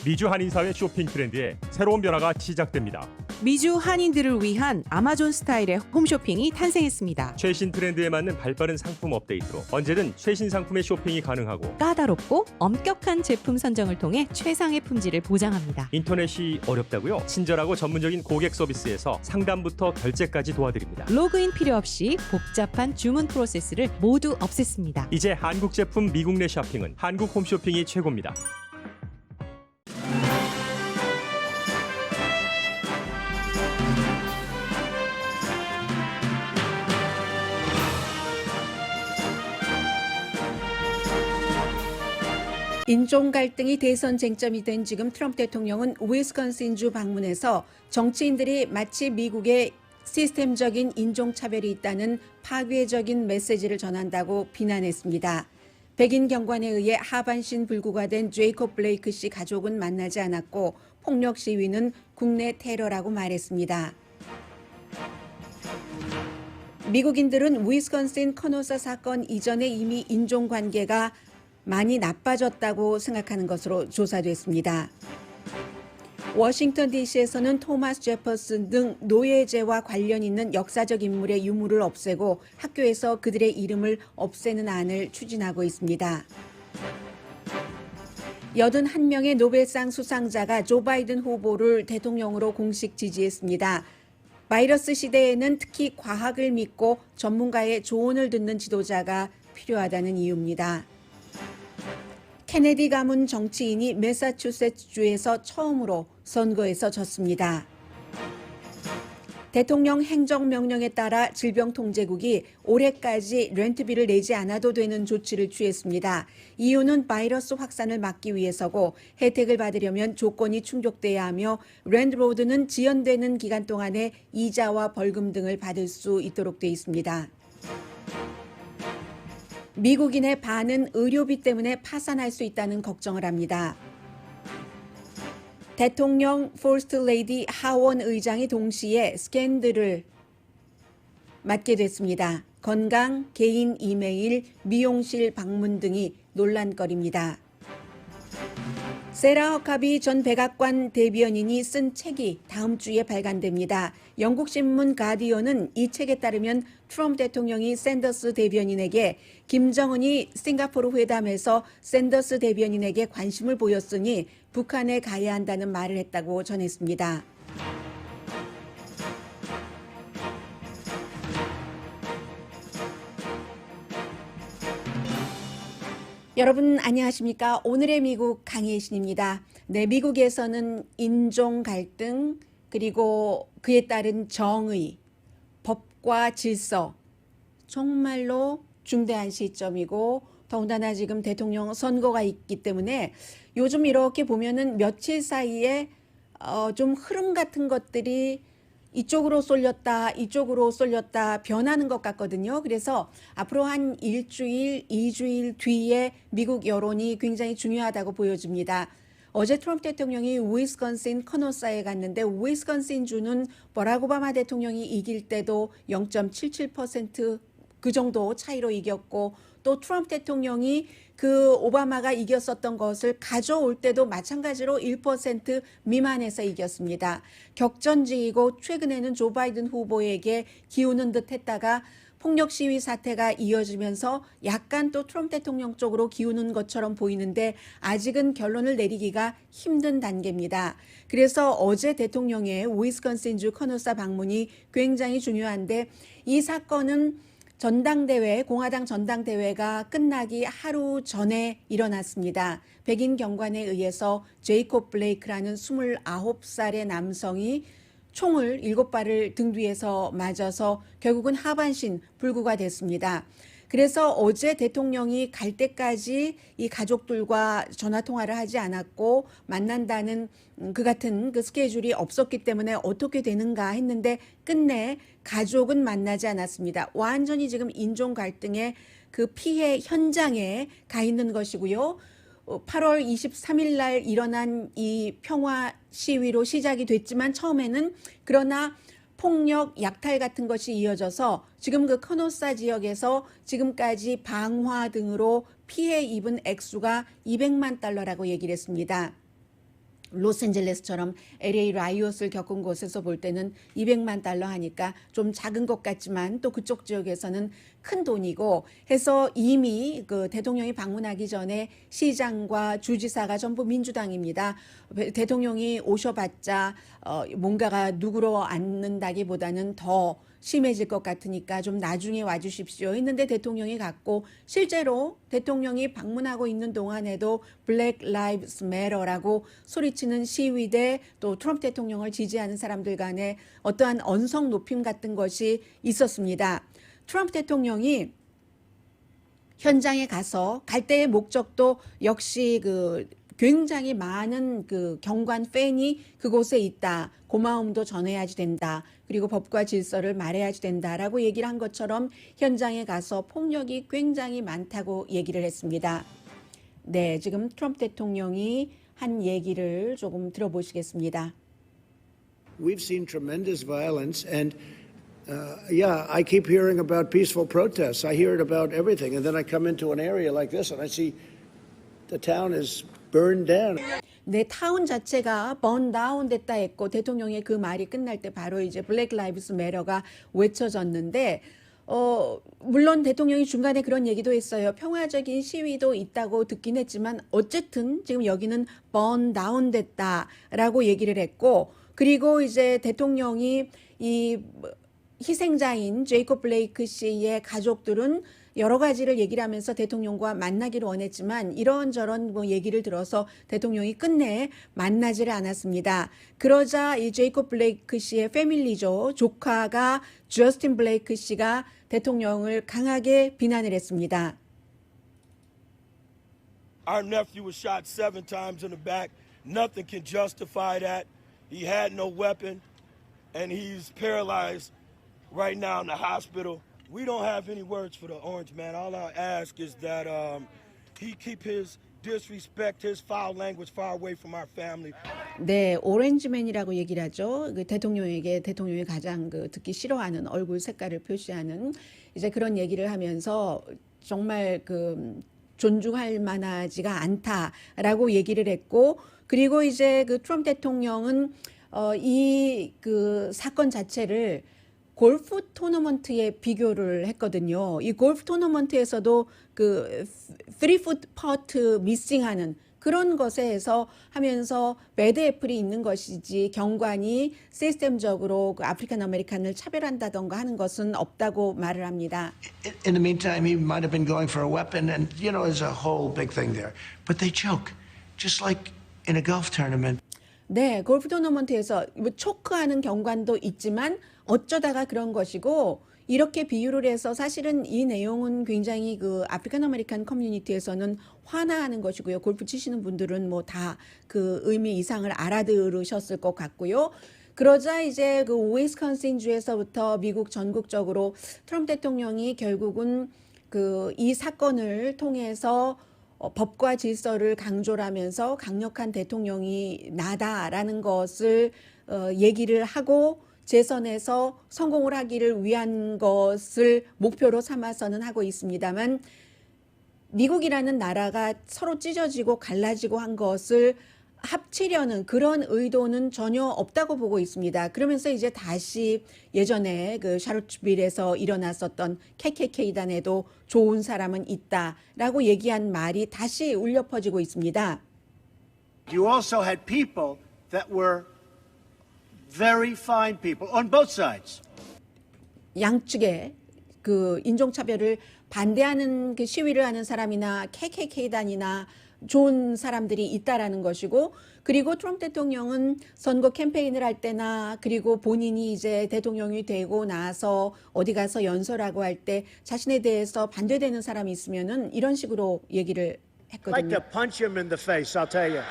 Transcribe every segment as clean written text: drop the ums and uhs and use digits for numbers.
미주 한인사회 쇼핑 트렌드에 새로운 변화가 시작됩니다. 미주 한인들을 위한 아마존 스타일의 홈쇼핑이 탄생했습니다. 최신 트렌드에 맞는 발빠른 상품 업데이트로 언제든 최신 상품의 쇼핑이 가능하고 까다롭고 엄격한 제품 선정을 통해 최상의 품질을 보장합니다. 인터넷이 어렵다고요? 친절하고 전문적인 고객 서비스에서 상담부터 결제까지 도와드립니다. 로그인 필요 없이 복잡한 주문 프로세스를 모두 없앴습니다. 이제 한국 제품 미국 내 쇼핑은 한국 홈쇼핑이 최고입니다. 인종 갈등이 대선 쟁점이 된 지금 트럼프 대통령은 위스콘신주 방문해서 정치인들이 마치 미국에 시스템적인 인종차별이 있다는 파괴적인 메시지를 전한다고 비난했습니다. 백인 경관에 의해 하반신 불구가 된 제이콥 블레이크 씨 가족은 만나지 않았고 폭력 시위는 국내 테러라고 말했습니다. 미국인들은 위스콘신 커노사 사건 이전에 이미 인종관계가 많이 나빠졌다고 생각하는 것으로 조사됐습니다. 워싱턴 DC에서는 토마스 제퍼슨 등 노예제와 관련 있는 역사적 인물의 유물을 없애고 학교에서 그들의 이름을 없애는 안을 추진하고 있습니다. 81명의 노벨상 수상자가 조 바이든 후보를 대통령으로 공식 지지했습니다. 바이러스 시대에는 특히 과학을 믿고 전문가의 조언을 듣는 지도자가 필요하다는 이유입니다. 케네디 가문 정치인이 매사추세츠주에서 처음으로 선거에서 졌습니다. 대통령 행정명령에 따라 질병통제국이 올해까지 렌트비를 내지 않아도 되는 조치를 취했습니다. 이유는 바이러스 확산을 막기 위해서고 혜택을 받으려면 조건이 충족돼야 하며 렌트로드는 지연되는 기간 동안에 이자와 벌금 등을 받을 수 있도록 돼 있습니다. 미국인의 반은 의료비 때문에 파산할 수 있다는 걱정을 합니다. 대통령 퍼스트 레이디 하원 의장이 동시에 스캔들을 맡게 됐습니다. 건강, 개인 이메일, 미용실 방문 등이 논란거리입니다. 세라 허카비 전 백악관 대변인이 쓴 책이 다음 주에 발간됩니다. 영국 신문 가디언은 이 책에 따르면 트럼프 대통령이 샌더스 대변인에게 김정은이 싱가포르 회담에서 샌더스 대변인에게 관심을 보였으니 북한에 가야 한다는 말을 했다고 전했습니다. 여러분 안녕하십니까? 오늘의 미국 강혜신입니다. 네, 미국에서는 인종 갈등 그리고 그에 따른 정의, 법과 질서 정말로 중대한 시점이고 더군다나 지금 대통령 선거가 있기 때문에 요즘 이렇게 보면은 며칠 사이에 좀 흐름 같은 것들이 이쪽으로 쏠렸다, 이쪽으로 쏠렸다 변하는 것 같거든요. 그래서 앞으로 한 일주일, 2주일 뒤에 미국 여론이 굉장히 중요하다고 보여집니다. 어제 트럼프 대통령이 위스콘신 커노사에 갔는데 위스콘신주는 버락 오바마 대통령이 이길 때도 0.77% 그 정도 차이로 이겼고 또 트럼프 대통령이 그 오바마가 이겼었던 것을 가져올 때도 마찬가지로 1% 미만에서 이겼습니다. 격전지이고 최근에는 조 바이든 후보에게 기우는 듯 했다가 폭력 시위 사태가 이어지면서 약간 또 트럼프 대통령 쪽으로 기우는 것처럼 보이는데 아직은 결론을 내리기가 힘든 단계입니다. 그래서 어제 대통령의 위스콘신주 커노사 방문이 굉장히 중요한데 이 사건은 전당대회, 공화당 전당대회가 끝나기 하루 전에 일어났습니다. 백인 경관에 의해서 제이콥 블레이크라는 29살의 남성이 총을 7발을 등 뒤에서 맞아서 결국은 하반신 불구가 됐습니다. 그래서 어제 대통령이 갈 때까지 이 가족들과 전화 통화를 하지 않았고 만난다는 그 같은 그 스케줄이 없었기 때문에 어떻게 되는가 했는데 끝내 가족은 만나지 않았습니다. 완전히 지금 인종 갈등의 그 피해 현장에 가 있는 것이고요. 8월 23일 날 일어난 이 평화 시위로 시작이 됐지만 처음에는 그러나 폭력, 약탈 같은 것이 이어져서 지금 그 커노사 지역에서 지금까지 방화 등으로 피해 입은 액수가 $200만 얘기를 했습니다. 로스앤젤레스처럼 LA 라이엇을 겪은 곳에서 볼 때는 200만 달러 하니까 좀 작은 것 같지만 또 그쪽 지역에서는 큰 돈이고 해서 이미 그 대통령이 방문하기 전에 시장과 주지사가 전부 민주당입니다. 대통령이 오셔봤자 뭔가가 누구로 앉는다기보다는 더 심해질 것 같으니까 좀 나중에 와주십시오 했는데 대통령이 갔고 실제로 대통령이 방문하고 있는 동안에도 Black Lives Matter라고 소리치는 시위대 또 트럼프 대통령을 지지하는 사람들 간에 어떠한 언성 높임 같은 것이 있었습니다. 트럼프 대통령이 현장에 가서 갈 때의 목적도 역시 그 굉장히 많은 그 경관 팬이 그곳에 있다. 고마움도 전해야지 된다. 그리고 법과 질서를 말해야지 된다라고 얘기를 한 것처럼 현장에 가서 폭력이 굉장히 많다고 얘기를 했습니다. 네, 지금 트럼프 대통령이 한 얘기를 조금 들어보시겠습니다. We've seen tremendous violence and yeah, I keep hearing about peaceful protests. I hear it about everything. And then I come into an area like this and I see the town is burned down. 네, 타운 자체가 번다운 됐다 했고 대통령의 그 말이 끝날 때 바로 이제 블랙 라이브스 매터가 외쳐졌는데 물론 대통령이 중간에 그런 얘기도 했어요. 평화적인 시위도 있다고 듣긴 했지만 어쨌든 지금 여기는 번다운 됐다라고 얘기를 했고 그리고 이제 대통령이 이 희생자인 제이콥 블레이크 씨의 가족들은 여러 가지를 얘기를 하면서 대통령과 만나기를 원했지만 이런저런 뭐 얘기를 들어서 대통령이 끝내 만나지를 않았습니다. 그러자 이 제이콥 블레이크 씨의 패밀리죠. 조카가 저스틴 블레이크 씨가 대통령을 강하게 비난을 했습니다. Our nephew was shot 7 times in the back. Nothing can justify that. He had no weapon and he's paralyzed right now in the hospital. We don't have any words for the orange man. All I ask is that he keep his disrespect, his foul language far away from our family. 네, 오렌지맨이라고 얘기를 하죠. 그 대통령에게 대통령이 가장 그 듣기 싫어하는 얼굴 색깔을 표시하는 이제 그런 얘기를 하면서 정말 그 존중할 만하지가 않다라고 얘기를 했고 그리고 이제 그 트럼프 대통령은 이 그 사건 자체를 골프 토너먼트에 비교를 했거든요. 이 골프 토너먼트에서도 그 3풋 퍼트 미싱하는 그런 것에서 하면서 배드 애플이 있는 것이지 경관이 시스템적으로 그 아프리칸 아메리칸을 차별한다던가 하는 것은 없다고 말을 합니다. In the meantime, he might have been going for a weapon, and you know, there's a whole big thing there. But they choke, just like in a golf tournament. 네, 골프 토너먼트에서 뭐 초크하는 경관도 있지만 어쩌다가 그런 것이고 이렇게 비유를 해서 사실은 이 내용은 굉장히 그 아프리칸 아메리칸 커뮤니티에서는 화나하는 것이고요. 골프 치시는 분들은 뭐 다 그 의미 이상을 알아들으셨을 것 같고요. 그러자 이제 그 위스콘신 주에서부터 미국 전국적으로 트럼프 대통령이 결국은 그 이 사건을 통해서 법과 질서를 강조를 하면서 강력한 대통령이 나다라는 것을 얘기를 하고 재선에서 성공을 하기를 위한 것을 목표로 삼아서는 하고 있습니다만 미국이라는 나라가 서로 찢어지고 갈라지고 한 것을 합치려는 그런 의도는 전혀 없다고 보고 있습니다. 그러면서 이제 다시 예전에 그 샤르츠빌에서 일어났었던 KKK단에도 좋은 사람은 있다라고 얘기한 말이 다시 울려 퍼지고 있습니다. You also had people that were very fine people on both sides. 양측에 그 인종차별을 반대하는 그 시위를 하는 사람이나 KKK단이나 좋은 사람들이 있다라는 것이고 그리고 트럼프 대통령은 선거 캠페인을 할 때나 그리고 본인이 이제 대통령이 되고 나서 어디 가서 연설하고 할 때 자신에 대해서 반대되는 사람이 있으면은 이런 식으로 얘기를 I'd like 했거든요. to punch him in the face, I'll tell you.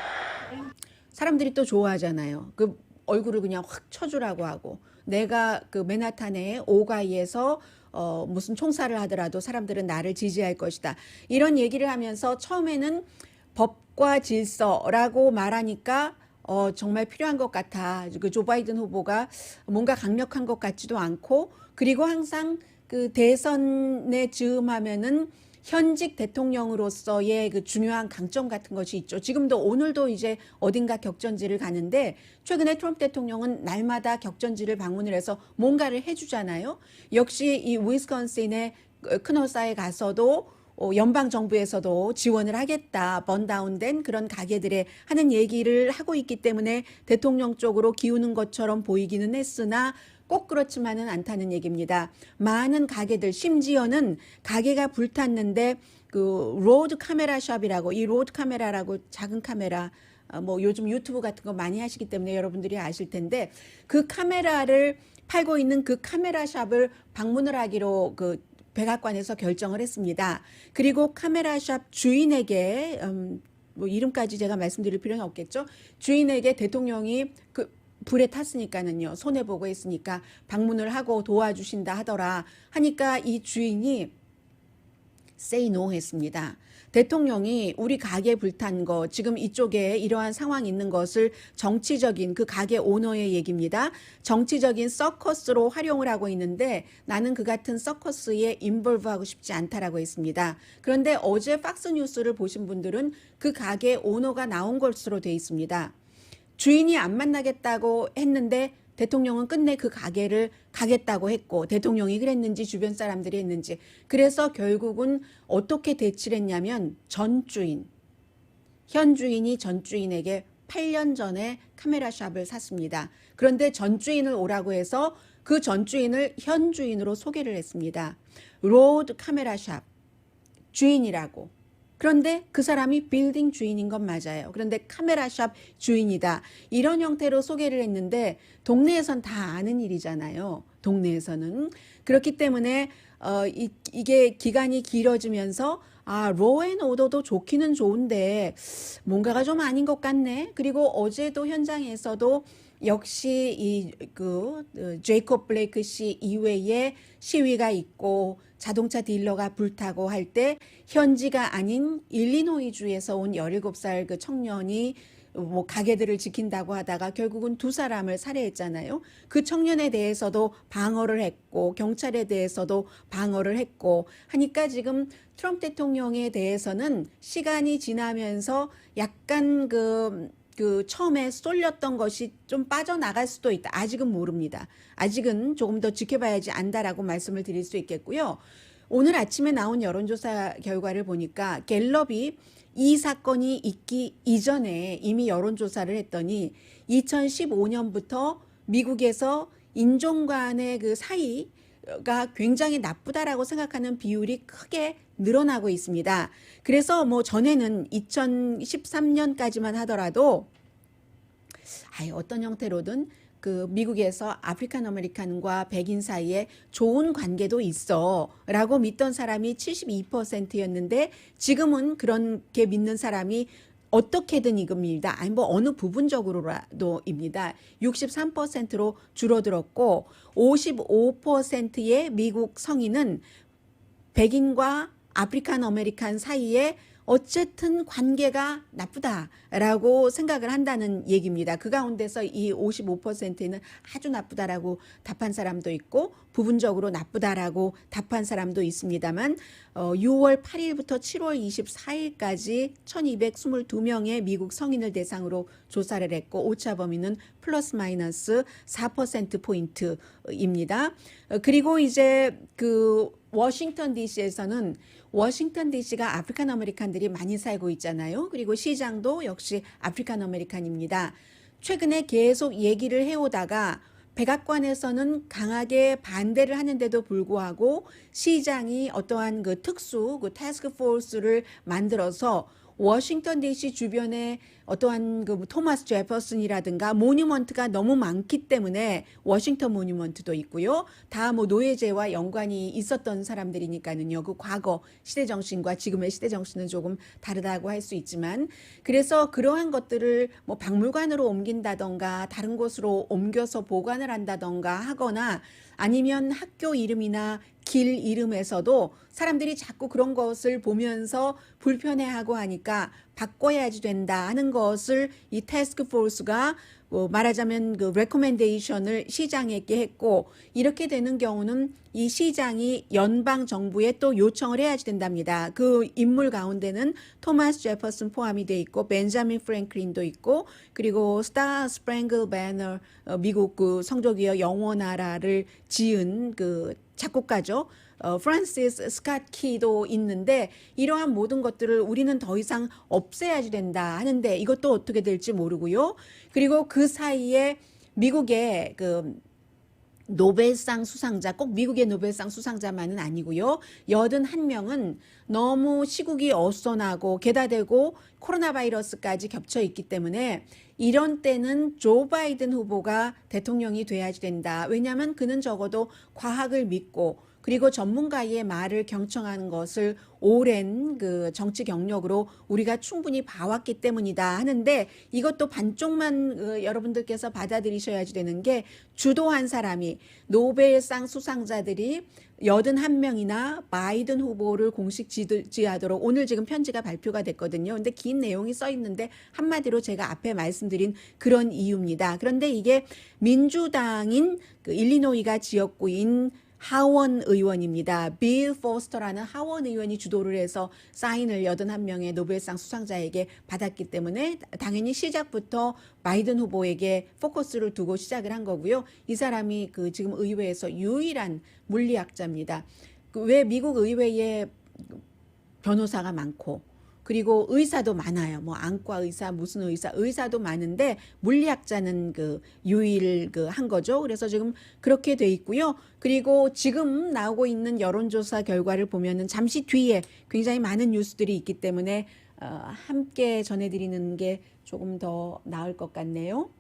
사람들이 또 좋아하잖아요. 그 얼굴을 그냥 확 쳐주라고 하고 내가 그 맨하탄의 오가이에서 무슨 총살을 하더라도 사람들은 나를 지지할 것이다. 이런 얘기를 하면서 처음에는 법과 질서라고 말하니까 정말 필요한 것 같아. 그 조 바이든 후보가 뭔가 강력한 것 같지도 않고 그리고 항상 그 대선에 즈음하면은 현직 대통령으로서의 그 중요한 강점 같은 것이 있죠. 지금도 오늘도 이제 어딘가 격전지를 가는데 최근에 트럼프 대통령은 날마다 격전지를 방문을 해서 뭔가를 해주잖아요. 역시 이 위스콘신의 크노사에 가서도 연방 정부에서도 지원을 하겠다, 번다운된 그런 가게들에 하는 얘기를 하고 있기 때문에 대통령 쪽으로 기우는 것처럼 보이기는 했으나 꼭 그렇지만은 않다는 얘기입니다. 많은 가게들, 심지어는 가게가 불탔는데 그 로드 카메라 샵이라고, 이 로드 카메라라고 작은 카메라, 뭐 요즘 유튜브 같은 거 많이 하시기 때문에 여러분들이 아실 텐데 그 카메라를 팔고 있는 그 카메라 샵을 방문을 하기로 그 백악관에서 결정을 했습니다. 그리고 카메라 샵 주인에게 뭐 이름까지 제가 말씀드릴 필요는 없겠죠. 주인에게 대통령이 그 불에 탔으니까는요, 손해보고 했으니까 방문을 하고 도와주신다 하더라 하니까 이 주인이 say no 했습니다. 대통령이 우리 가게 불탄 거, 지금 이쪽에 이러한 상황이 있는 것을 정치적인, 그 가게 오너의 얘기입니다. 정치적인 서커스로 활용을 하고 있는데 나는 그 같은 서커스에 인볼브하고 싶지 않다라고 했습니다. 그런데 어제 팍스뉴스를 보신 분들은 그 가게 오너가 나온 것으로 돼 있습니다. 주인이 안 만나겠다고 했는데 대통령은 끝내 그 가게를 가겠다고 했고, 대통령이 그랬는지 주변 사람들이 했는지, 그래서 결국은 어떻게 대치를 했냐면 전 주인, 현 주인이 전 주인에게 8년 전에 카메라 샵을 샀습니다. 그런데 전 주인을 오라고 해서 그 전 주인을 현 주인으로 소개를 했습니다. 로드 카메라 샵 주인이라고. 그런데 그 사람이 빌딩 주인인 건 맞아요. 그런데 카메라샵 주인이다. 이런 형태로 소개를 했는데 동네에선 다 아는 일이잖아요. 동네에서는. 그렇기 때문에 이게 기간이 길어지면서 로앤오더도 좋기는 좋은데 뭔가가 좀 아닌 것 같네. 그리고 어제도 현장에서도 역시 제이콥 블레이크 씨 이외에 시위가 있고 자동차 딜러가 불타고 할 때 현지가 아닌 일리노이주에서 온 17살 그 청년이 뭐 가게들을 지킨다고 하다가 결국은 2사람을 살해했잖아요. 그 청년에 대해서도 방어를 했고 경찰에 대해서도 방어를 했고 하니까 지금 트럼프 대통령에 대해서는 시간이 지나면서 약간 그 처음에 쏠렸던 것이 좀 빠져나갈 수도 있다. 아직은 모릅니다. 아직은 조금 더 지켜봐야지 안다라고 말씀을 드릴 수 있겠고요. 오늘 아침에 나온 여론조사 결과를 보니까 갤럽이 이 사건이 있기 이전에 이미 여론조사를 했더니 2015년부터 미국에서 인종 간의 그 사이가 굉장히 나쁘다라고 생각하는 비율이 크게 늘어나고 있습니다. 그래서 뭐 전에는 2013년까지만 하더라도 어떤 형태로든 그 미국에서 아프리칸 아메리칸과 백인 사이에 좋은 관계도 있어 라고 믿던 사람이 72%였는데 지금은 그렇게 믿는 사람이 어떻게든 이겁니다. 뭐 어느 부분적으로라도입니다. 63%로 줄어들었고 55%의 미국 성인은 백인과 아프리칸 아메리칸 사이에 어쨌든 관계가 나쁘다라고 생각을 한다는 얘기입니다. 그 가운데서 이 55%는 아주 나쁘다라고 답한 사람도 있고 부분적으로 나쁘다라고 답한 사람도 있습니다만 6월 8일부터 7월 24일까지 1222명의 미국 성인을 대상으로 조사를 했고 오차 범위는 플러스 마이너스 4%포인트입니다. 그리고 이제 그 워싱턴 DC에서는 워싱턴 DC가 아프리칸 아메리칸들이 많이 살고 있잖아요. 그리고 시장도 역시 아프리칸 아메리칸입니다. 최근에 계속 얘기를 해오다가 백악관에서는 강하게 반대를 하는데도 불구하고 시장이 어떠한 그 특수 그 태스크 포스를 만들어서 워싱턴 DC 주변에 어떠한 그 토마스 제퍼슨이라든가 모뉴먼트가 너무 많기 때문에 워싱턴 모뉴먼트도 있고요. 다 뭐 노예제와 연관이 있었던 사람들이니까는요. 그 과거 시대 정신과 지금의 시대 정신은 조금 다르다고 할 수 있지만 그래서 그러한 것들을 뭐 박물관으로 옮긴다던가 다른 곳으로 옮겨서 보관을 한다던가 하거나 아니면 학교 이름이나 길 이름에서도 사람들이 자꾸 그런 것을 보면서 불편해하고 하니까 바꿔야지 된다 하는 것을 이 태스크 포스가 말하자면 그 레코멘데이션을 시장에게 했고, 이렇게 되는 경우는 이 시장이 연방 정부에 또 요청을 해야지 된답니다. 그 인물 가운데는 토마스 제퍼슨 포함이 돼 있고, 벤자민 프랭클린도 있고, 그리고 스타 스프랭글 배너, 미국 그 성조기어 영원하라를 지은 그 작곡가죠. 프란시스 스캇 키도 있는데, 이러한 모든 것들을 우리는 더 이상 없애야지 된다 하는데 이것도 어떻게 될지 모르고요. 그리고 그 사이에 미국의 그 노벨상 수상자, 꼭 미국의 노벨상 수상자만은 아니고요. 81명은 너무 시국이 어수선하고 게다대고 코로나 바이러스까지 겹쳐 있기 때문에 이런 때는 조 바이든 후보가 대통령이 돼야지 된다. 왜냐하면 그는 적어도 과학을 믿고 그리고 전문가의 말을 경청하는 것을 오랜 그 정치 경력으로 우리가 충분히 봐왔기 때문이다 하는데, 이것도 반쪽만 여러분들께서 받아들이셔야지 되는 게, 주도한 사람이 노벨상 수상자들이 81명이나 바이든 후보를 공식 지지하도록 오늘 지금 편지가 발표가 됐거든요. 근데 긴 내용이 써 있는데 한마디로 제가 앞에 말씀드린 그런 이유입니다. 그런데 이게 민주당인 그 일리노이가 지역구인 하원 의원입니다. 빌 포스터라는 하원 의원이 주도를 해서 사인을 81명의 노벨상 수상자에게 받았기 때문에 당연히 시작부터 바이든 후보에게 포커스를 두고 시작을 한 거고요. 이 사람이 그 지금 의회에서 유일한 물리학자입니다. 왜 미국 의회에 변호사가 많고 그리고 의사도 많아요. 뭐 안과 의사, 무슨 의사도 많은데 물리학자는 그 유일 그 한 거죠. 그래서 지금 그렇게 돼 있고요. 그리고 지금 나오고 있는 여론조사 결과를 보면은 잠시 뒤에 굉장히 많은 뉴스들이 있기 때문에 함께 전해드리는 게 조금 더 나을 것 같네요.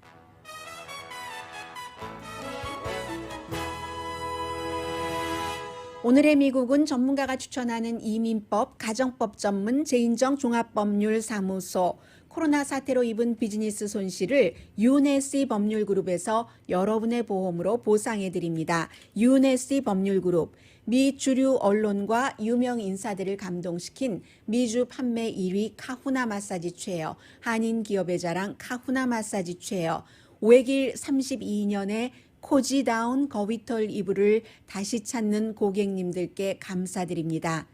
오늘의 미국은 전문가가 추천하는 이민법, 가정법 전문 제인정 종합법률사무소, 코로나 사태로 입은 비즈니스 손실을 유네시 법률그룹에서 여러분의 보험으로 보상해드립니다. 유네시 법률그룹, 미 주류 언론과 유명 인사들을 감동시킨 미주 판매 1위 카후나 마사지 체어, 한인 기업의 자랑 카후나 마사지 체어, 외길 32년의 코지다운 거위털 이불을 다시 찾는 고객님들께 감사드립니다.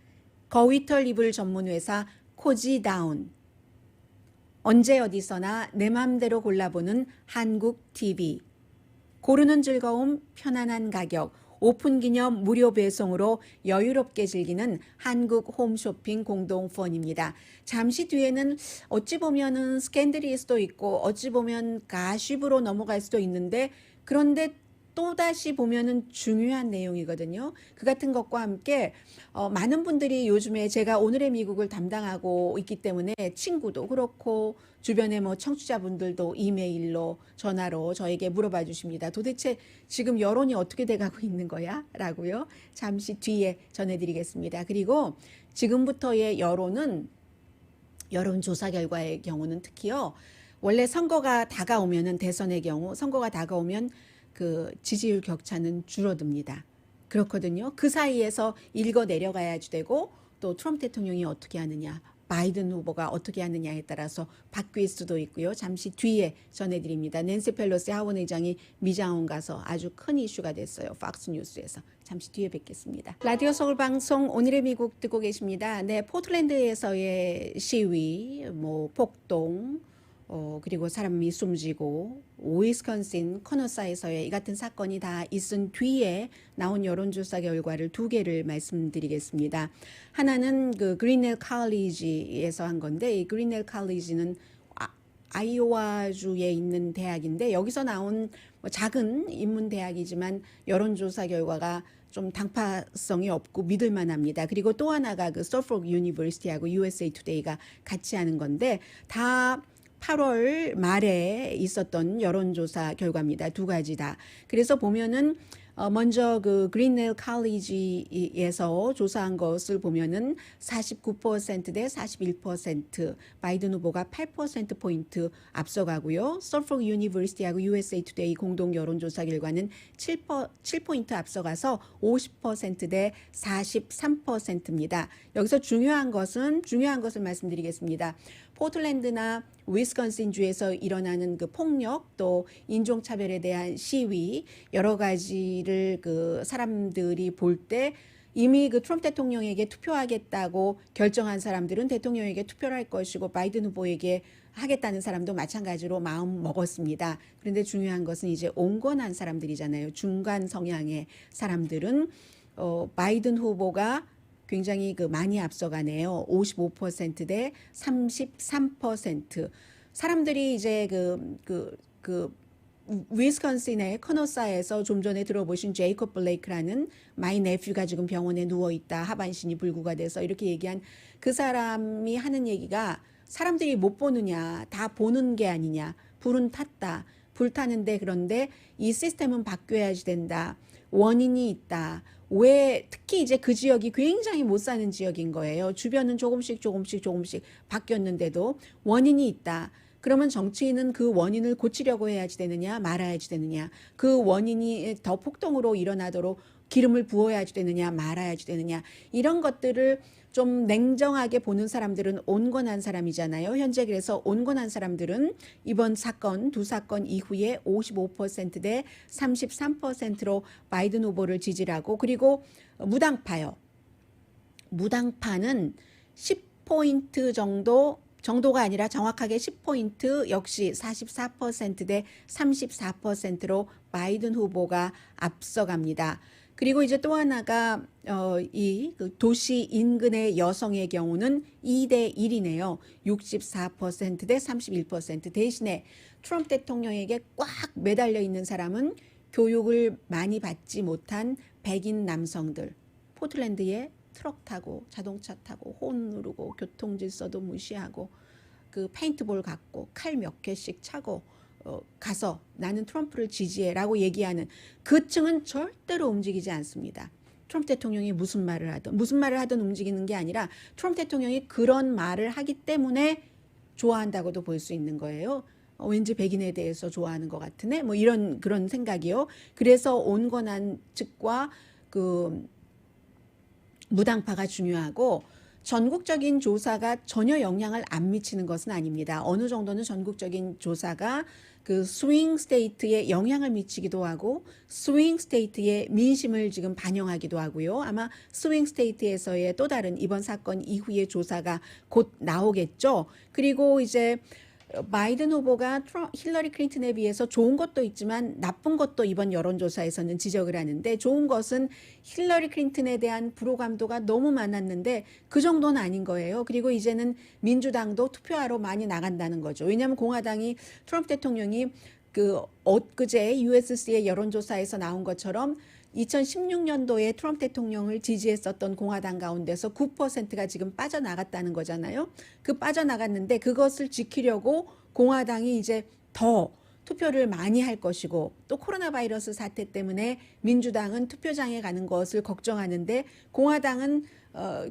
거위털 이불 전문회사 코지다운. 언제 어디서나 내 맘대로 골라보는 한국 TV. 고르는 즐거움, 편안한 가격, 오픈 기념 무료 배송으로 여유롭게 즐기는 한국 홈쇼핑 공동펀입니다. 잠시 뒤에는 어찌 보면은 스캔들일 수도 있고 어찌 보면 가십으로 넘어갈 수도 있는데, 그런데 또다시 보면은 중요한 내용이거든요. 그 같은 것과 함께 많은 분들이 요즘에 제가 오늘의 미국을 담당하고 있기 때문에 친구도 그렇고 주변의 뭐 청취자분들도 이메일로 전화로 저에게 물어봐 주십니다. 도대체 지금 여론이 어떻게 돼가고 있는 거야? 라고요. 잠시 뒤에 전해드리겠습니다. 그리고 지금부터의 여론은, 여론조사 결과의 경우는 특히요. 원래 선거가 다가오면은, 대선의 경우 선거가 다가오면 그 지지율 격차는 줄어듭니다. 그렇거든요. 그 사이에서 읽어 내려가야지 되고, 또 트럼프 대통령이 어떻게 하느냐, 바이든 후보가 어떻게 하느냐에 따라서 바뀔 수도 있고요. 잠시 뒤에 전해드립니다. 낸시 펠로시 하원 의장이 미장원 가서 아주 큰 이슈가 됐어요. 팍스 뉴스에서. 잠시 뒤에 뵙겠습니다. 라디오 서울 방송 오늘의 미국 듣고 계십니다. 네, 포틀랜드에서의 시위, 뭐 폭동, 그리고 사람이 숨지고 위스콘신 커너사에서의 이 같은 사건이 다 있은 뒤에 나온 여론조사 결과를 두 개를 말씀드리겠습니다. 하나는 그 그린넬 칼리지에서 한 건데, 이 그린넬 칼리지는 아이오와주에 있는 대학인데, 여기서 나온 작은 인문 대학이지만 여론조사 결과가 좀 당파성이 없고 믿을만합니다. 그리고 또 하나가 그 서포크 유니버시티하고 USA 투데이가 같이 하는 건데, 다 8월 말에 있었던 여론조사 결과입니다. 두 가지 다. 그래서 보면은 먼저 그 그린넬 칼리지에서 조사한 것을 보면은 49% 대 41%, 바이든 후보가 8%포인트 앞서가고요. 서포크 유니버시티하고 USA 투데이 공동 여론조사 결과는 7포인트 앞서가서 50% 대 43%입니다. 여기서 중요한 것을 말씀드리겠습니다. 포틀랜드나 위스콘신 주에서 일어나는 그 폭력 또 인종차별에 대한 시위 여러 가지를 그 사람들이 볼 때 이미 그 트럼프 대통령에게 투표하겠다고 결정한 사람들은 대통령에게 투표를 할 것이고 바이든 후보에게 하겠다는 사람도 마찬가지로 마음 먹었습니다. 그런데 중요한 것은 이제 온건한 사람들이잖아요. 중간 성향의 사람들은 바이든 후보가 굉장히 그 많이 앞서가네요. 55%대 33%. 사람들이 이제 위스콘신의 커너사에서 좀 전에 들어보신 제이콥 블레이크라는 마이 네퓨가 지금 병원에 누워 있다. 하반신이 불구가 돼서 이렇게 얘기한 그 사람이 하는 얘기가 사람들이 못 보느냐, 다 보는 게 아니냐, 불은 탔다, 불 타는데 그런데 이 시스템은 바뀌어야지 된다. 원인이 있다. 왜 특히 이제 그 지역이 굉장히 못 사는 지역인 거예요. 주변은 조금씩 바뀌었는데도 원인이 있다. 그러면 정치인은 그 원인을 고치려고 해야지 되느냐 말아야지 되느냐, 그 원인이 더 폭동으로 일어나도록 기름을 부어야지 되느냐 말아야지 되느냐, 이런 것들을 좀 냉정하게 보는 사람들은 온건한 사람이잖아요. 현재 그래서 온건한 사람들은 이번 사건, 두 사건 이후에 55%대 33%로 바이든 후보를 지지를 하고, 그리고 무당파요. 무당파는 10포인트 정도가 아니라 정확하게 10포인트 역시 44%대 34%로 바이든 후보가 앞서갑니다. 그리고 이제 또 하나가 그 도시 인근의 여성의 경우는 2대 1이네요. 64%대 31%. 대신에 트럼프 대통령에게 꽉 매달려 있는 사람은 교육을 많이 받지 못한 백인 남성들. 포틀랜드에 트럭 타고 자동차 타고 혼 누르고 교통질서도 무시하고 그 페인트볼 갖고 칼 몇 개씩 차고 가서 나는 트럼프를 지지해라고 얘기하는 그 층은 절대로 움직이지 않습니다. 트럼프 대통령이 무슨 말을 하든 움직이는 게 아니라 트럼프 대통령이 그런 말을 하기 때문에 좋아한다고도 볼 수 있는 거예요. 왠지 백인에 대해서 좋아하는 것 같으네. 뭐 그런 생각이요. 그래서 온건한 측과 그 무당파가 중요하고, 전국적인 조사가 전혀 영향을 안 미치는 것은 아닙니다. 어느 정도는 전국적인 조사가 그 스윙 스테이트에 영향을 미치기도 하고 스윙 스테이트의 민심을 지금 반영하기도 하고요. 아마 스윙 스테이트에서의 또 다른 이번 사건 이후의 조사가 곧 나오겠죠. 그리고 이제 바이든 후보가 힐러리 클린턴에 비해서 좋은 것도 있지만 나쁜 것도 이번 여론조사에서는 지적을 하는데, 좋은 것은 힐러리 클린턴에 대한 불호감도가 너무 많았는데 그 정도는 아닌 거예요. 그리고 이제는 민주당도 투표하러 많이 나간다는 거죠. 왜냐하면 공화당이 트럼프 대통령이 엊그제 USC의 여론조사에서 나온 것처럼 2016년도에 트럼프 대통령을 지지했었던 공화당 가운데서 9%가 지금 빠져나갔다는 거잖아요. 그 빠져나갔는데 그것을 지키려고 공화당이 이제 더 투표를 많이 할 것이고, 또 코로나 바이러스 사태 때문에 민주당은 투표장에 가는 것을 걱정하는데 공화당은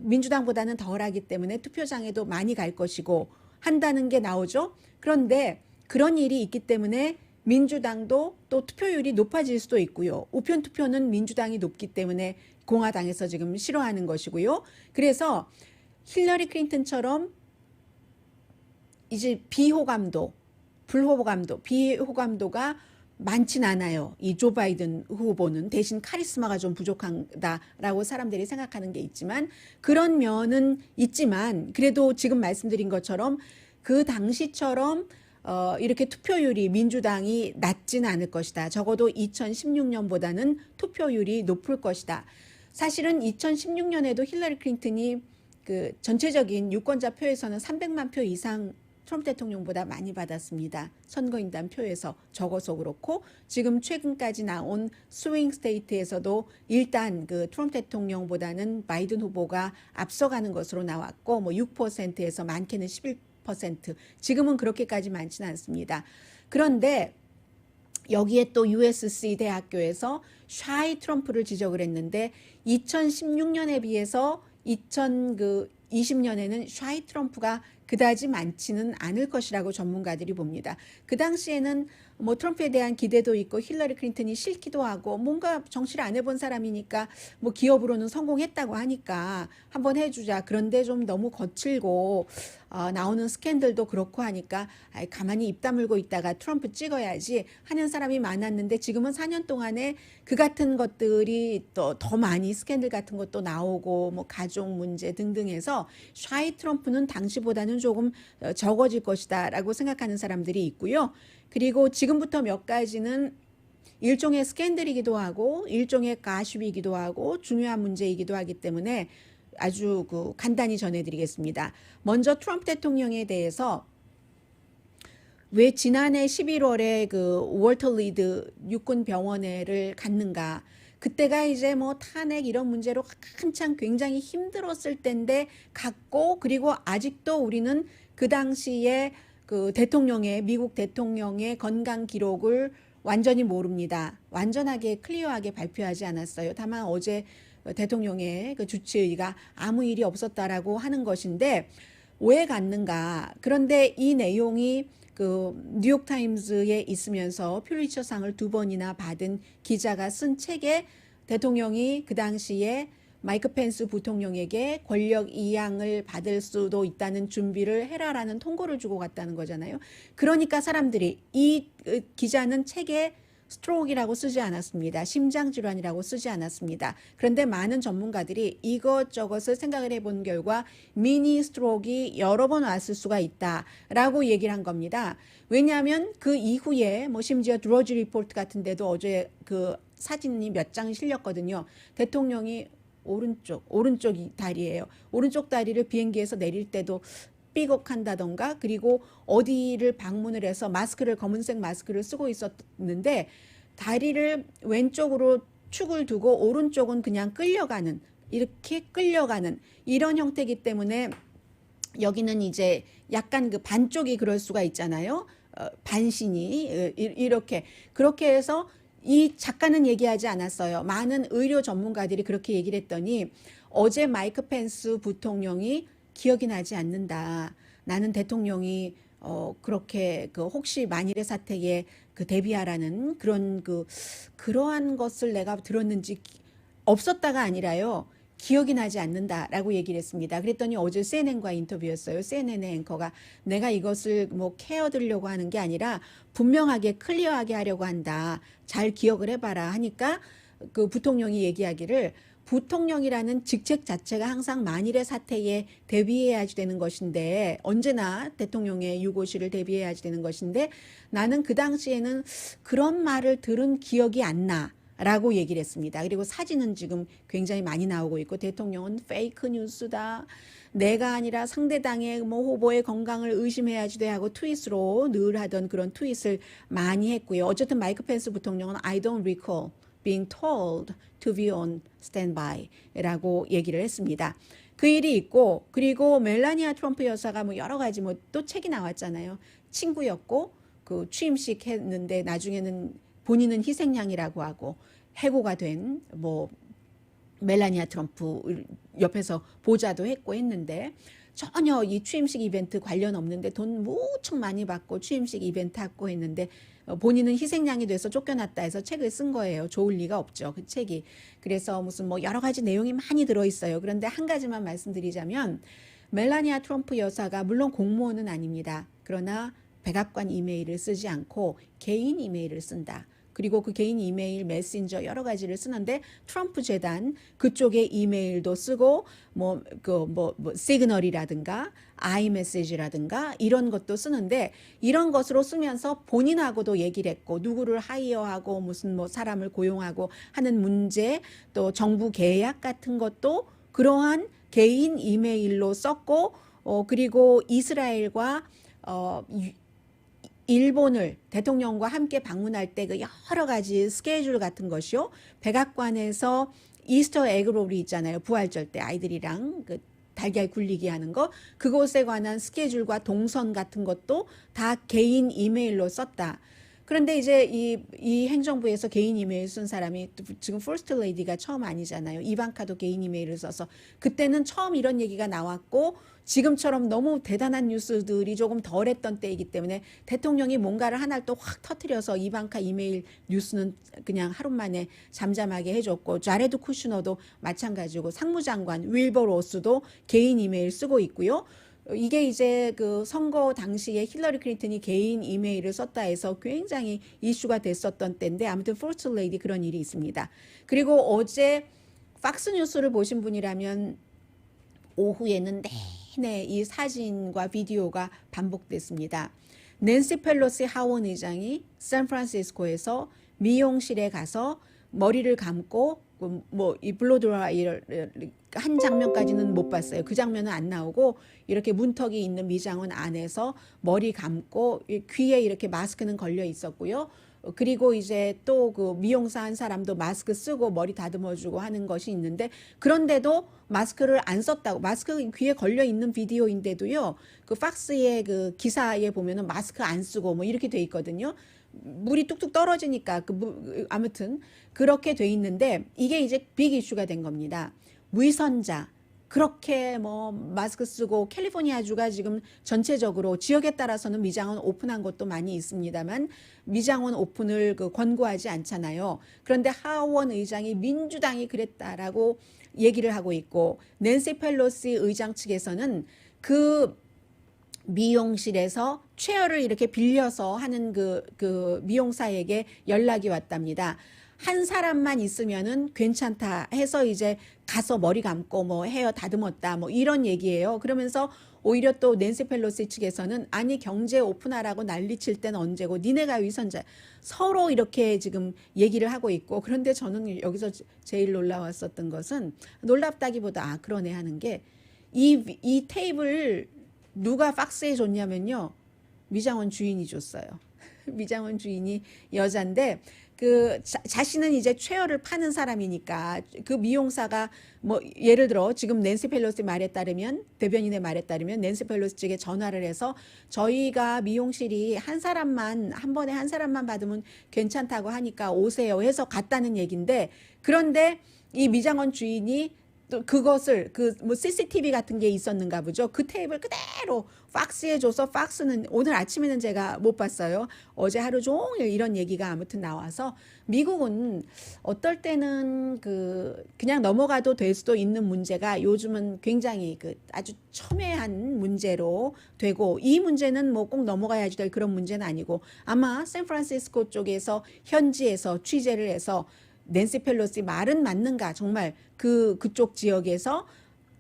민주당보다는 덜하기 때문에 투표장에도 많이 갈 것이고 한다는 게 나오죠. 그런데 그런 일이 있기 때문에 민주당도 또 투표율이 높아질 수도 있고요. 우편 투표는 민주당이 높기 때문에 공화당에서 지금 싫어하는 것이고요. 그래서 힐러리 클린턴처럼 이제 비호감도가 많진 않아요. 이 조 바이든 후보는 대신 카리스마가 좀 부족하다라고 사람들이 생각하는 게 있지만, 그런 면은 있지만 그래도 지금 말씀드린 것처럼 그 당시처럼 이렇게 투표율이 민주당이 낮지는 않을 것이다. 적어도 2016년보다는 투표율이 높을 것이다. 사실은 2016년에도 힐러리 클린턴이 그 전체적인 유권자 표에서는 300만 표 이상 트럼프 대통령보다 많이 받았습니다. 선거인단 표에서 적어서 그렇고, 지금 최근까지 나온 스윙 스테이트에서도 일단 그 트럼프 대통령보다는 바이든 후보가 앞서가는 것으로 나왔고, 뭐 6%에서 많게는 11%, 지금은 그렇게까지 많지는 않습니다. 그런데 여기에 또 USC 대학교에서 샤이 트럼프를 지적을 했는데 2016년에 비해서 2020년에는 샤이 트럼프가 그다지 많지는 않을 것이라고 전문가들이 봅니다. 그 당시에는 뭐 트럼프에 대한 기대도 있고 힐러리 클린턴이 싫기도 하고 뭔가 정치를 안 해본 사람이니까 뭐 기업으로는 성공했다고 하니까 한번 해주자. 그런데 좀 너무 거칠고 나오는 스캔들도 그렇고 하니까 가만히 입 다물고 있다가 트럼프 찍어야지 하는 사람이 많았는데 지금은 4년 동안에 그 같은 것들이 또 더 많이 스캔들 같은 것도 나오고 뭐 가족 문제 등등 해서 샤이 트럼프는 당시보다는 조금 적어질 것이다라고 생각하는 사람들이 있고요. 그리고 지금부터 몇 가지는 일종의 스캔들이기도 하고 일종의 가십이기도 하고 중요한 문제이기도 하기 때문에 아주 간단히 전해드리겠습니다. 먼저 트럼프 대통령에 대해서 왜 지난해 11월에 그 월터 리드 육군 병원회를 갔는가? 그때가 이제 뭐 탄핵 이런 문제로 한창 굉장히 힘들었을 때인데 갔고, 그리고 아직도 우리는 그 당시에 그 미국 대통령의 건강 기록을 완전히 모릅니다. 완전하게 클리어하게 발표하지 않았어요. 다만 어제 대통령의 그 주치의가 아무 일이 없었다라고 하는 것인데 왜 갔는가? 그런데 이 내용이 그 뉴욕타임즈에 있으면서 퓰리처상을 2번이나 받은 기자가 쓴 책에 대통령이 그 당시에 마이크 펜스 부통령에게 권력 이양을 받을 수도 있다는 준비를 해라라는 통고를 주고 갔다는 거잖아요. 그러니까 사람들이 이 기자는 책에 스트로크라고 쓰지 않았습니다. 심장질환이라고 쓰지 않았습니다. 그런데 많은 전문가들이 이것저것을 생각을 해본 결과 미니 스트로크가 여러 번 왔을 수가 있다라고 얘기를 한 겁니다. 왜냐하면 그 이후에 뭐 심지어 드러지 리포트 같은 데도 어제 그 사진이 몇 장 실렸거든요. 대통령이 오른쪽이 다리예요. 오른쪽 다리를 비행기에서 내릴 때도 삐걱한다던가, 그리고 어디를 방문을 해서 검은색 마스크를 쓰고 있었는데 다리를 왼쪽으로 축을 두고 오른쪽은 그냥 이렇게 끌려가는 이런 형태이기 때문에 여기는 이제 약간 그 반쪽이 그럴 수가 있잖아요. 반신이 그렇게 해서 이 작가는 얘기하지 않았어요. 많은 의료 전문가들이 그렇게 얘기를 했더니 어제 마이크 펜스 부통령이 기억이 나지 않는다. 나는 대통령이 그렇게 혹시 만일의 사태에 대비하라는 그러한 것을 내가 들었는지 없었다가 아니라요. 기억이 나지 않는다라고 얘기를 했습니다. 그랬더니 어제 CNN과 인터뷰였어요. CNN의 앵커가 내가 이것을 뭐 캐어들려고 하는 게 아니라 분명하게 클리어하게 하려고 한다. 잘 기억을 해봐라 하니까 그 부통령이 얘기하기를 부통령이라는 직책 자체가 항상 만일의 사태에 대비해야지 되는 것인데 언제나 대통령의 유고시를 대비해야지 되는 것인데 나는 그 당시에는 그런 말을 들은 기억이 안 나. 라고 얘기를 했습니다. 그리고 사진은 지금 굉장히 많이 나오고 있고 대통령은 페이크 뉴스다. 내가 아니라 상대당의 후보의 건강을 의심해야지 돼 하고 트윗으로 늘 하던 그런 트윗을 많이 했고요. 어쨌든 마이크 펜스 부통령은 I don't recall being told to be on standby 라고 얘기를 했습니다. 그 일이 있고, 그리고 멜라니아 트럼프 여사가 여러 가지 또 책이 나왔잖아요. 친구였고 그 취임식 했는데 나중에는 본인은 희생양이라고 하고 해고가 된 멜라니아 트럼프 옆에서 보좌도 했고 했는데 전혀 이 취임식 이벤트 관련 없는데 돈 무척 많이 받고 취임식 이벤트 하고 했는데 본인은 희생양이 돼서 쫓겨났다 해서 책을 쓴 거예요. 좋을 리가 없죠. 그 책이. 그래서 무슨 여러 가지 내용이 많이 들어있어요. 그런데 한 가지만 말씀드리자면 멜라니아 트럼프 여사가 물론 공무원은 아닙니다. 그러나 백악관 이메일을 쓰지 않고 개인 이메일을 쓴다. 그리고 그 개인 이메일, 메신저 여러 가지를 쓰는데 트럼프 재단 그쪽에 이메일도 쓰고 시그널이라든가 아이메시지라든가 이런 것도 쓰는데 이런 것으로 쓰면서 본인하고도 얘기를 했고 누구를 하이어하고 무슨 사람을 고용하고 하는 문제 또 정부 계약 같은 것도 그러한 개인 이메일로 썼고 그리고 이스라엘과 일본을 대통령과 함께 방문할 때 그 여러 가지 스케줄 같은 것이요. 백악관에서 이스터 에그롤이 있잖아요. 부활절 때 아이들이랑 그 달걀 굴리기 하는 거. 그곳에 관한 스케줄과 동선 같은 것도 다 개인 이메일로 썼다. 그런데 이제 이 행정부에서 개인 이메일 쓴 사람이 지금 퍼스트 레이디가 처음 아니잖아요. 이방카도 개인 이메일을 써서 그때는 처음 이런 얘기가 나왔고 지금처럼 너무 대단한 뉴스들이 조금 덜했던 때이기 때문에 대통령이 뭔가를 하나를 또 확 터뜨려서 이방카 이메일 뉴스는 그냥 하루 만에 잠잠하게 해줬고 자레드 쿠슈너도 마찬가지고 상무장관 윌버 로스도 개인 이메일 쓰고 있고요. 이게 이제 그 선거 당시에 힐러리 클린턴이 개인 이메일을 썼다 해서 굉장히 이슈가 됐었던 때인데 아무튼 퍼스트 레이디 그런 일이 있습니다. 그리고 어제 팍스 뉴스를 보신 분이라면 오후에는 내내 이 사진과 비디오가 반복됐습니다. 낸시 펠로시 하원 의장이 샌프란시스코에서 미용실에 가서 머리를 감고 뭐 이 블로드라이를 한 장면까지는 못 봤어요. 그 장면은 안 나오고 이렇게 문턱이 있는 미장원 안에서 머리 감고 귀에 이렇게 마스크는 걸려 있었고요. 그리고 이제 또 그 미용사 한 사람도 마스크 쓰고 머리 다듬어주고 하는 것이 있는데 그런데도 마스크를 안 썼다고 마스크 귀에 걸려 있는 비디오인데도요. 그 팍스의 그 기사에 보면은 마스크 안 쓰고 뭐 이렇게 돼 있거든요. 물이 뚝뚝 떨어지니까 아무튼 그렇게 돼 있는데 이게 이제 빅 이슈가 된 겁니다. 위선자 그렇게 뭐 마스크 쓰고 캘리포니아주가 지금 전체적으로 지역에 따라서는 미장원 오픈한 곳도 많이 있습니다만 미장원 오픈을 권고하지 않잖아요. 그런데 하원 의장이 민주당이 그랬다라고 얘기를 하고 있고 낸시 펠로시 의장 측에서는 그 미용실에서 체어를 이렇게 빌려서 하는 그 미용사에게 연락이 왔답니다. 한 사람만 있으면은 괜찮다 해서 이제 가서 머리 감고 뭐 헤어 다듬었다 뭐 이런 얘기예요. 그러면서 오히려 또 낸시 펠로시 측에서는 아니 경제 오픈하라고 난리칠 때는 언제고 니네가 위선자 서로 이렇게 지금 얘기를 하고 있고 그런데 저는 여기서 제일 놀라웠었던 것은 놀랍다기보다 그러네 하는 게 이 테이블 누가 팍스에 줬냐면요. 미장원 주인이 줬어요. 미장원 주인이 여잔데 그 자신은 이제 최어를 파는 사람이니까 그 미용사가 뭐 예를 들어 지금 낸시 펠로시 말에 따르면 대변인의 말에 따르면 낸시 펠로시 측에 전화를 해서 저희가 미용실이 한 번에 한 사람만 받으면 괜찮다고 하니까 오세요 해서 갔다는 얘기인데 그런데 이 미장원 주인이 또 그것을 뭐 CCTV 같은 게 있었는가 보죠. 그 테이블 그대로 팍스에 줘서 팍스는 오늘 아침에는 제가 못 봤어요. 어제 하루 종일 이런 얘기가 아무튼 나와서 미국은 어떨 때는 그냥 넘어가도 될 수도 있는 문제가 요즘은 굉장히 아주 첨예한 문제로 되고 이 문제는 뭐 꼭 넘어가야지 될 그런 문제는 아니고 아마 샌프란시스코 쪽에서 현지에서 취재를 해서 낸시 펠로시 말은 맞는가 정말 그쪽 지역에서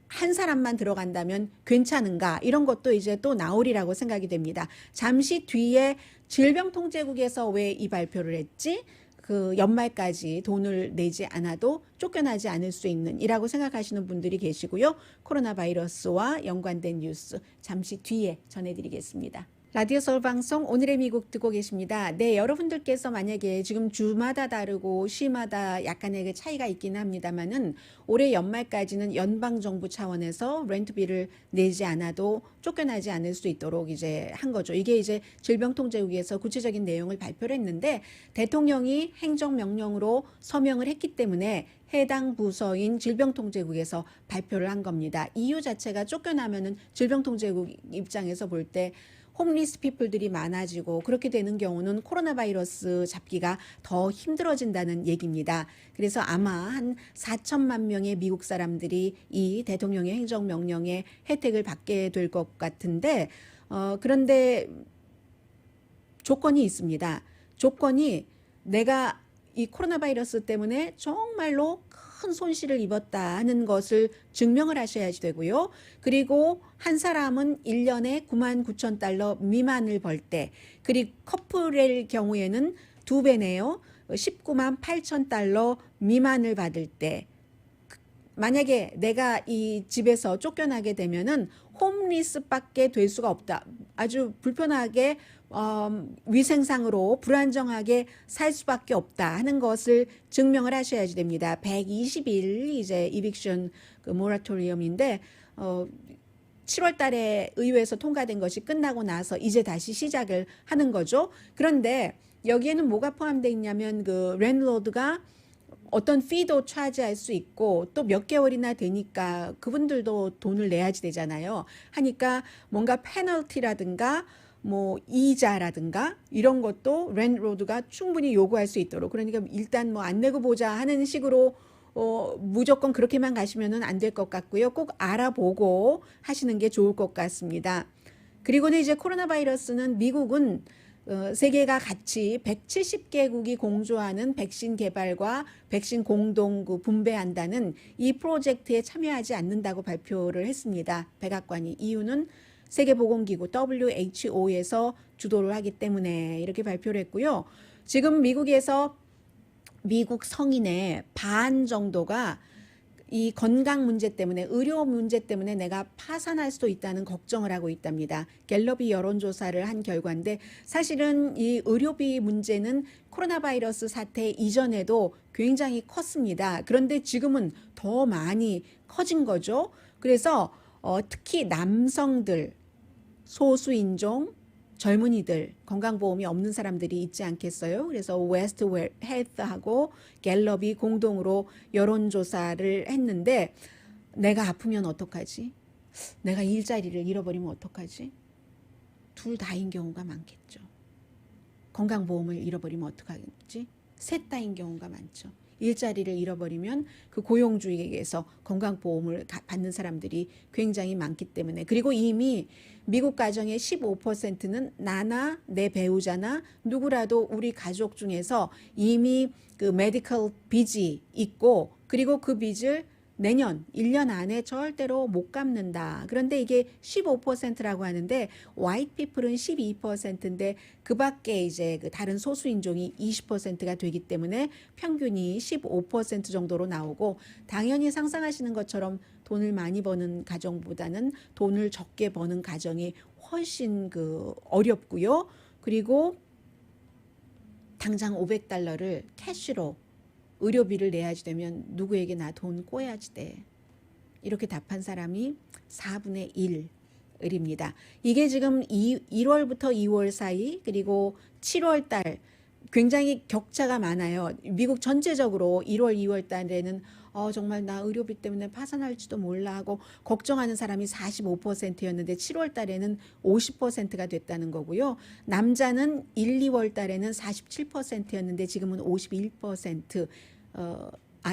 한 사람만 들어간다면 괜찮은가 이런 것도 이제 또 나오리라고 생각이 됩니다. 잠시 뒤에 질병통제국에서 왜 이 발표를 했지? 그 연말까지 돈을 내지 않아도 쫓겨나지 않을 수 있는 이라고 생각하시는 분들이 계시고요. 코로나 바이러스와 연관된 뉴스 잠시 뒤에 전해드리겠습니다. 라디오 서울 방송 오늘의 미국 듣고 계십니다. 네, 여러분들께서 만약에 지금 주마다 다르고 시마다 약간의 그 차이가 있긴 합니다만은 올해 연말까지는 연방정부 차원에서 렌트비를 내지 않아도 쫓겨나지 않을 수 있도록 이제 한 거죠. 이게 이제 질병통제국에서 구체적인 내용을 발표를 했는데 대통령이 행정명령으로 서명을 했기 때문에 해당 부서인 질병통제국에서 발표를 한 겁니다. 이유 자체가 쫓겨나면은 질병통제국 입장에서 볼 때 홈리스 피플들이 많아지고 그렇게 되는 경우는 코로나 바이러스 잡기가 더 힘들어진다는 얘기입니다. 그래서 아마 한 4천만 명의 미국 사람들이 이 대통령의 행정명령의 혜택을 받게 될 것 같은데 그런데 조건이 있습니다. 조건이 내가 이 코로나 바이러스 때문에 정말로 큰 손실을 입었다 하는 것을 증명을 하셔야지 되고요. 그리고 한 사람은 1년에 99,000달러 미만을 벌 때, 그리고 커플의 경우에는 2배네요. 198,000달러 미만을 받을 때, 만약에 내가 이 집에서 쫓겨나게 되면은 홈리스밖에 될 수가 없다. 아주 불편하게 위생상으로 불안정하게 살 수밖에 없다 하는 것을 증명을 하셔야지 됩니다. 120일 이제 이빅션 모라토리엄인데 7월 달에 의회에서 통과된 것이 끝나고 나서 이제 다시 시작을 하는 거죠. 그런데 여기에는 뭐가 포함되어 있냐면 그 랜드로드가 어떤 피도 차지할 수 있고 또 몇 개월이나 되니까 그분들도 돈을 내야지 되잖아요. 하니까 뭔가 페널티라든가 뭐 이자라든가 이런 것도 랜드로드가 충분히 요구할 수 있도록, 그러니까 일단 뭐 안 내고 보자 하는 식으로 무조건 그렇게만 가시면은 안 될 것 같고요. 꼭 알아보고 하시는 게 좋을 것 같습니다. 그리고는 이제 코로나 바이러스는 미국은 세계가 같이 170개국이 공조하는 백신 개발과 백신 공동 분배한다는 이 프로젝트에 참여하지 않는다고 발표를 했습니다. 백악관이. 이유는 세계보건기구 WHO에서 주도를 하기 때문에 이렇게 발표를 했고요. 지금 미국에서 미국 성인의 반 정도가 이 건강 문제 때문에, 의료 문제 때문에 내가 파산할 수도 있다는 걱정을 하고 있답니다. 갤럽이 여론조사를 한 결과인데 사실은 이 의료비 문제는 코로나 바이러스 사태 이전에도 굉장히 컸습니다. 그런데 지금은 더 많이 커진 거죠. 그래서 특히 남성들, 소수인종, 젊은이들, 건강보험이 없는 사람들이 있지 않겠어요? 그래서 웨스트 헬스하고 갤럽이 공동으로 여론조사를 했는데 내가 아프면 어떡하지? 내가 일자리를 잃어버리면 어떡하지? 둘 다인 경우가 많겠죠. 건강보험을 잃어버리면 어떡하겠지? 셋 다인 경우가 많죠. 일자리를 잃어버리면 그 고용주에게서 건강보험을 받는 사람들이 굉장히 많기 때문에, 그리고 이미 미국 가정의 15%는 나나 내 배우자나 누구라도 우리 가족 중에서 이미 그 메디컬 빚이 있고, 그리고 그 빚을 내년 1년 안에 절대로 못 갚는다. 그런데 이게 15%라고 하는데 화이트 피플은 12%인데 그 밖에 이제 그 다른 소수인종이 20%가 되기 때문에 평균이 15% 정도로 나오고, 당연히 상상하시는 것처럼 돈을 많이 버는 가정보다는 돈을 적게 버는 가정이 훨씬 어렵고요. 그리고 당장 $500를 캐시로 의료비를 내야지 되면 누구에게 나 돈 꼬야지 돼. 이렇게 답한 사람이 4분의 1입니다. 이게 지금 1월부터 2월 사이, 그리고 7월 달 굉장히 격차가 많아요. 미국 전체적으로 1월, 2월 달에는 정말 나 의료비 때문에 파산할지도 몰라 하고 걱정하는 사람이 45%였는데 7월 달에는 50%가 됐다는 거고요. 남자는 1, 2월 달에는 47%였는데 지금은 51%.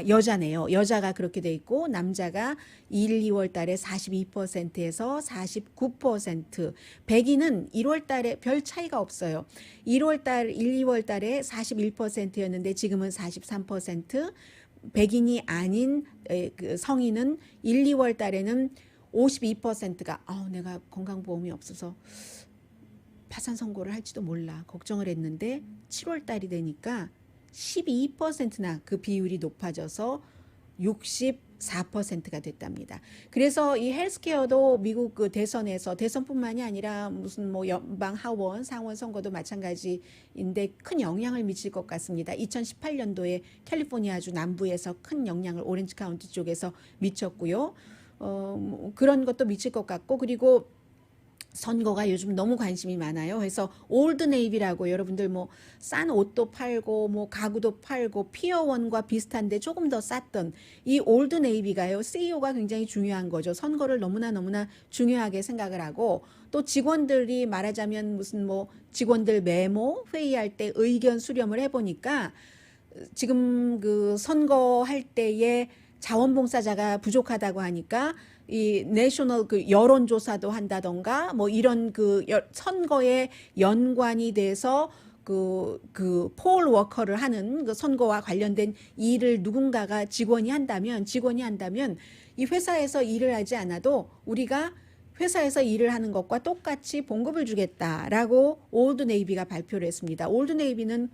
여자네요. 여자가 그렇게 돼 있고 남자가 1, 2월 달에 42%에서 49%. 백인은 1월 달에 별 차이가 없어요. 1월 달, 1, 2월 달에 41%였는데 지금은 43%. 백인이 아닌 그 성인은 1, 2월 달에는 52%가 내가 건강보험이 없어서 파산 선고를 할지도 몰라 걱정을 했는데 7월 달이 되니까 12%나 그 비율이 높아져서 64%가 됐답니다. 그래서 이 헬스케어도 미국 그 대선뿐만이 아니라 무슨 뭐 연방 하원, 상원 선거도 마찬가지인데 큰 영향을 미칠 것 같습니다. 2018년도에 캘리포니아주 남부에서 큰 영향을 오렌지 카운티 쪽에서 미쳤고요. 그런 것도 미칠 것 같고, 그리고 선거가 요즘 너무 관심이 많아요. 그래서 올드 네이비라고 여러분들 뭐 싼 옷도 팔고 뭐 가구도 팔고 피어원과 비슷한데 조금 더 쌌던 이 올드 네이비가요. CEO가 굉장히 중요한 거죠. 선거를 너무나 중요하게 생각을 하고, 또 직원들이 말하자면 무슨 뭐 직원들 메모 회의할 때 의견 수렴을 해보니까 지금 그 선거할 때에 자원봉사자가 부족하다고 하니까 이 내셔널 그 여론조사도 한다던가 뭐 이런 그 선거에 연관이 돼서 그 폴 워커를 하는 그 선거와 관련된 일을 누군가가 직원이 한다면 이 회사에서 일을 하지 않아도 우리가 회사에서 일을 하는 것과 똑같이 봉급을 주겠다라고 올드 네이비가 발표를 했습니다. 올드 네이비는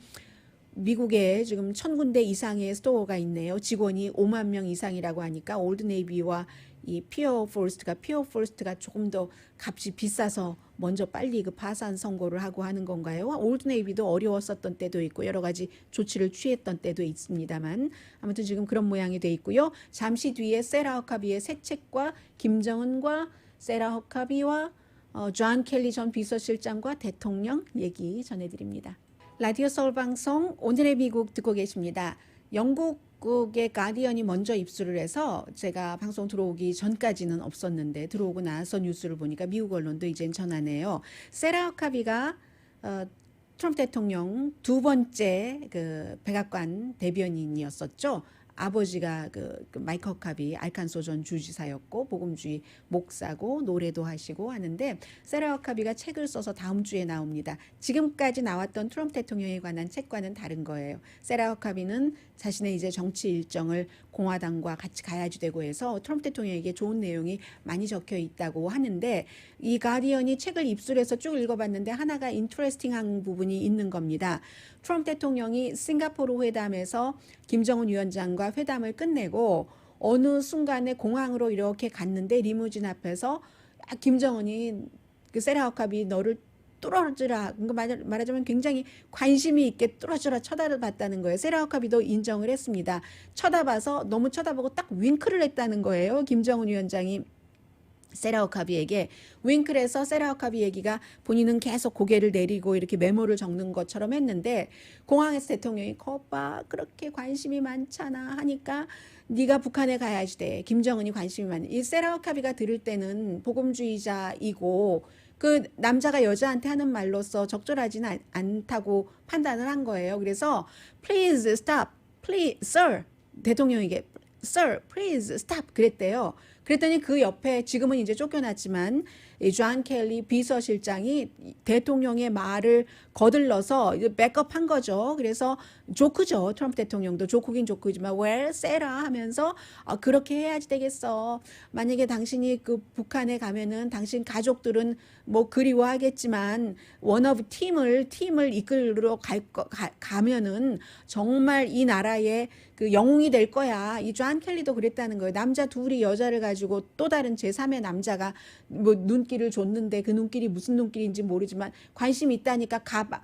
미국에 지금 1000군데 이상의 스토어가 있네요. 직원이 5만 명 이상이라고 하니까 올드 네이비와 이 피어 포레스트가 조금 더 값이 비싸서 먼저 빨리 그 파산 선고를 하고 하는 건가요? 올드 네이비도 어려웠었던 때도 있고 여러 가지 조치를 취했던 때도 있습니다만 아무튼 지금 그런 모양이 돼 있고요. 잠시 뒤에 세라 허카비의 새 책과 김정은과 세라 허카비와 존 켈리 전 비서실장과 대통령 얘기 전해드립니다. 라디오 서울 방송 오늘의 미국 듣고 계십니다. 영국의 가디언이 먼저 입수를 해서 제가 방송 들어오기 전까지는 없었는데 들어오고 나서 뉴스를 보니까 미국 언론도 이젠 전하네요. 세라 허카비가 트럼프 대통령 두 번째 그 백악관 대변인이었었죠. 아버지가 그 마이크 허카비 알칸소 전 주지사였고 복음주의 목사고 노래도 하시고 하는데 세라 허카비가 책을 써서 다음 주에 나옵니다. 지금까지 나왔던 트럼프 대통령에 관한 책과는 다른 거예요. 세라 허카비는 자신의 이제 정치 일정을 공화당과 같이 가야지 되고 해서 트럼프 대통령에게 좋은 내용이 많이 적혀 있다고 하는데 이 가디언이 책을 입수해서 쭉 읽어봤는데 하나가 인트레스팅한 부분이 있는 겁니다. 트럼프 대통령이 싱가포르 회담에서 김정은 위원장과 회담을 끝내고 어느 순간에 공항으로 이렇게 갔는데 리무진 앞에서 김정은이 그 세라 허카비 너를 뚫어주라. 말하자면 굉장히 관심이 있게 뚫어주라 쳐다봤다는 거예요. 세라 허카비도 인정을 했습니다. 쳐다봐서 너무 쳐다보고 딱 윙크를 했다는 거예요. 김정은 위원장이 세라 허카비에게 윙크를 해서 세라 허카비 얘기가 본인은 계속 고개를 내리고 이렇게 메모를 적는 것처럼 했는데 공항에서 대통령이 거봐 그렇게 관심이 많잖아 하니까 네가 북한에 가야지 돼. 김정은이 관심이 많아. 이 세라 허카비가 들을 때는 복음주의자이고 그 남자가 여자한테 하는 말로서 적절하지는 않다고 판단을 한 거예요. 그래서 please stop, please sir 대통령에게 sir please stop 그랬대요. 그랬더니 그 옆에 지금은 이제 쫓겨났지만 존 켈리 비서실장이 대통령의 말을 거들러서 백업한 거죠. 그래서 조크죠. 트럼프 대통령도 조크긴 조크지만 왜 세라 하면서 그렇게 해야지 되겠어. 만약에 당신이 그 북한에 가면은 당신 가족들은 뭐 그리워하겠지만 원어브 팀을 이끌러 가면은 정말 이 나라의 그 영웅이 될 거야. 이 존 켈리도 그랬다는 거예요. 남자 둘이 여자를 가지고 또 다른 제3의 남자가 뭐 눈길을 줬는데 그 눈길이 무슨 눈길인지 모르지만 관심이 있다니까 가봐.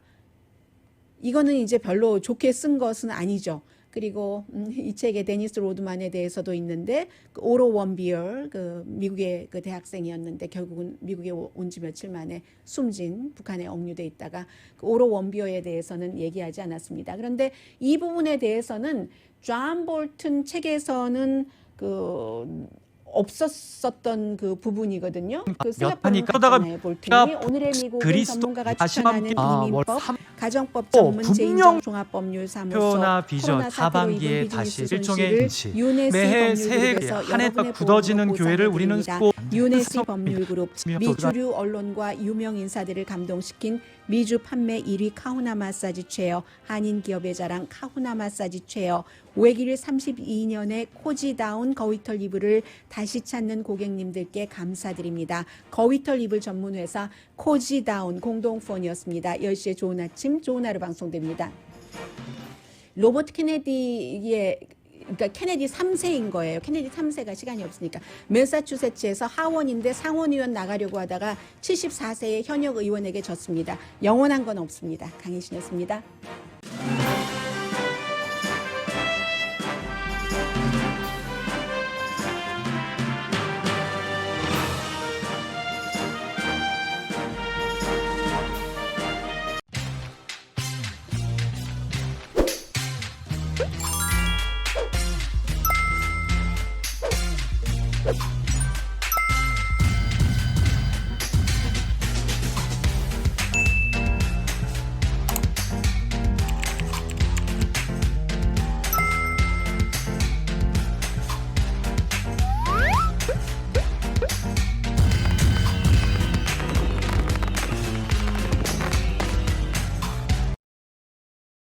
이거는 이제 별로 좋게 쓴 것은 아니죠. 그리고 이 책에 데니스 로드만에 대해서도 있는데 그 오로 원비얼 그 미국의 그 대학생이었는데 결국은 미국에 온 지 며칠 만에 숨진 북한에 억류돼 있다가 그 오로 원비어에 대해서는 얘기하지 않았습니다. 그런데 이 부분에 대해서는 존 볼튼 책에서는 그 없었었던 그 부분이거든요. 그 싱가포르 갔잖아요. 볼튼이 오늘의 미국은 전문가가 추천하는 이민법, 가정법 전문 제2정 종합법률 사무소, 코로나 사태로 입은 비즈니스 손실을 유네스 법률그룹에서 여러분의 굳어지는 교회를 우리는 유네스 법률그룹, 미주류 언론과 유명 인사들을 감동시킨 미주 판매 1위 카후나 마사지 체어, 한인 기업의 자랑 카후나 마사지 체어, 외길 32년의 코지다운 거위털 이불을 다시 찾는 고객님들께 감사드립니다. 거위털 이불 전문 회사 코지다운 공동폰이었습니다. 10시에 좋은 아침, 좋은 하루 방송됩니다. 로버트 케네디의 그러니까 케네디 3세인 거예요. 케네디 3세가 시간이 없으니까 매사추세츠에서 하원인데 상원의원 나가려고 하다가 74세의 현역 의원에게 졌습니다. 영원한 건 없습니다. 강희신이었습니다.